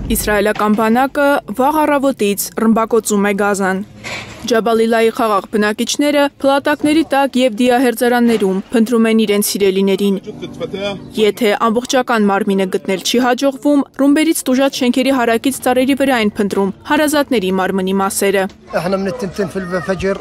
Իսրայելական բանակը վաղ առավոտից ռմբակոծում է Գազան։ Ջաբալիլայի խաղաղ բնակիչները փլատակների տակ և դիահերձարաններում փնտրում են իրենց սիրելիներին։ Եթե ամբողջական մարմինը գտնել չի հաջողվում, ռումբերից տուժած շենքերի հարակից ծառերի վրա են փնտրում հարազատների մարմնի մասերը։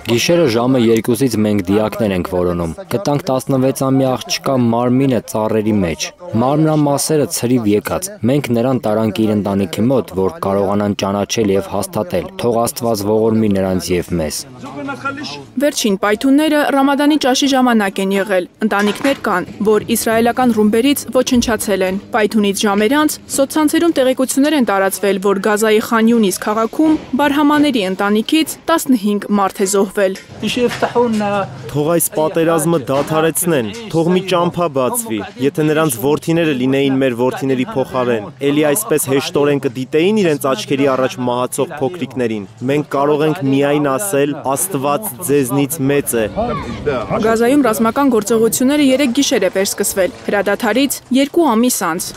Գիշերը ժամը 2-ից մենք դիակներ ենք որոնում։ Գտանք 16-ամյա աղջկա մարմինը ծառերի մեջ։ Մարմնամասերը ցրիվ եկած։ Մենք նրան տարանք իր ընտանիքի մոտ, որ կարողանան ճանաչել և հաստատել։ Թող Աստված ողորմի նրանց և մեզ։ Վերջին պայթունները Ռամադանի ճաշի ժամանակ են եղել։ Ընտանիքներ կան, որ իսրայելական ռումբերից ոչնչացել են։ Պայթունից ժամեր անց սոցցանցերում տեղեկություններ են տարածվել, որ Գազայի Խան Յունիս քաղաքում Բարհամաների ընտանիքից 15 մարդ է զոհվել։ Թող այս պատերազմը դադարեցնեն, թող մի ճամփա բացվի, եթե նրանց որդիները լինեին մեր որդիների փոխարեն, էլի այսպես հեշտորեն կդիտեին իրենց աչքերի առաջ մահացող փոքրիկներին։ Մենք կարող ենք միայն ասել Աստված ձեզնից մեծ է։ Գազայում ռազմական գործողությունները 3 գիշեր է վերսկսվել, հրադադարից 2 ամիս անց։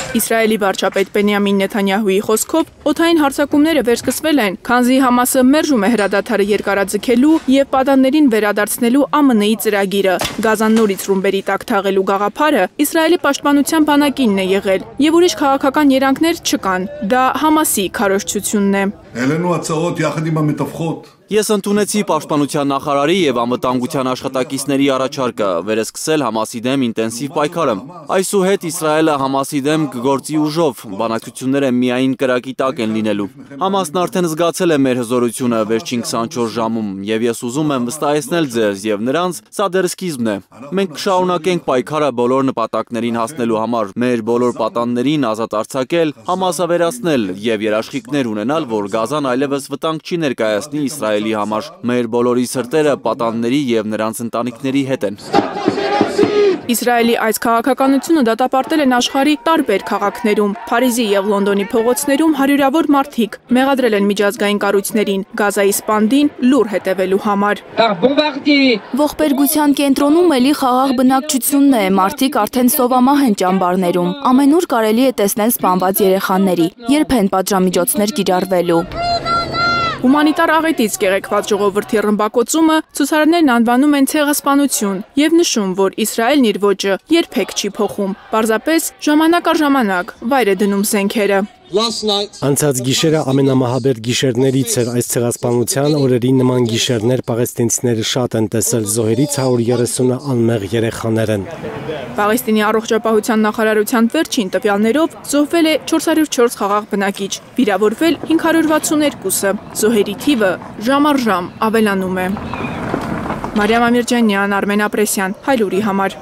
Իսրայելի վարչապետ Բենյամին Նեթանյահուի խոսքով օդային հարձակումները վերսկսվել են, քանզի Համասը մերժում է հրադադարը երկարաձգելու և պատանդներին վերադարձնելու ԱՄՆ-ի ծրագիրը։ Գազան նորից ռումբերի տակ թաղելու գաղափարը Իսրայելի պաշտպանության բանակինն է եղել, և ուրիշ քաղաքական երանգներ չկան։ Դա Համասի քարոզչությունն է։ Ես ընդունեցի պաշտպանության նախարարի և անվտանգության աշխատակիցների առաջարկը վերսկսել Համասի դեմ ինտենսիվ պայքարը։ Այսուհետ Իսրայելը Համասի դեմ կգործի ուժով, բանակցությունները միայն կրակի տակ են լինելու։ Համասն արդեն զգացել է մեր հզորությունը վերջին 24 ժամում, և ես ուզում եմ վստահեցնել ձեզ և նրանց, սա դեռ սկիզբն է։ Մենք կշարունակենք պայքարը բոլոր նպատակներին հասնելու համար, մեր բոլոր պատանդներին ազատ արձակել, Համասը վերացնել և երաշխիքներ ունենալ, որ Գազան այլևս վտանգ չի ներկայացնի Իսրայելի համար։ Մեր բոլորի սրտերը պատանդների և նրանց ընտանիքների հետ են։ Իսրայելի այս քաղաքականությունը դատապարտել են աշխարհի տարբեր քաղաքներում։ Փարիզի և Լոնդոնի փողոցներում հարյուրավոր մարդիկ մեղադրել են միջազգային կառույցներին Գազայի սպանդին լուր հետևելու համար։ Ողբերգության կենտրոնում էլի խաղաղ բնակչությունն է, մարդիկ արդեն սովամահ են ճամբարներում։ Ամենուր կարելի է տեսնել սպանված երեխաների, երբ են պատժամիջոցներ կիրառվելու։ Հումանիտար աղետից կեղեքված ժողովրդի ռմբակոծումը ցուցարարներն անվանում են ցեղասպանություն և նշում, որ Իսրայելն իր ոճը երբեք չի փոխում, պարզապես ժամանակ առ ժամանակ վայր է դնում զենքերը։ Անցած գիշերը ամենամահաբերդ գիշերներից էր այս ցեղասպանության օրերին նման գիշերներ պաղեստինցիները շատ են տեսել, զոհերից 130-ը անմեղ երեխաներ են։ Պաղեստինի առողջապահության նախարարության վերջին տվյալներով զոհվել է 404 խաղաղ բնակիչ, վիրավորվել 562-ը, զոհերի թիվը ժամ առ ժամ ավելանում է։ Մարիամ Ամիրջանյան, Արմեն Ապրեսյան, Հայլուրի համար։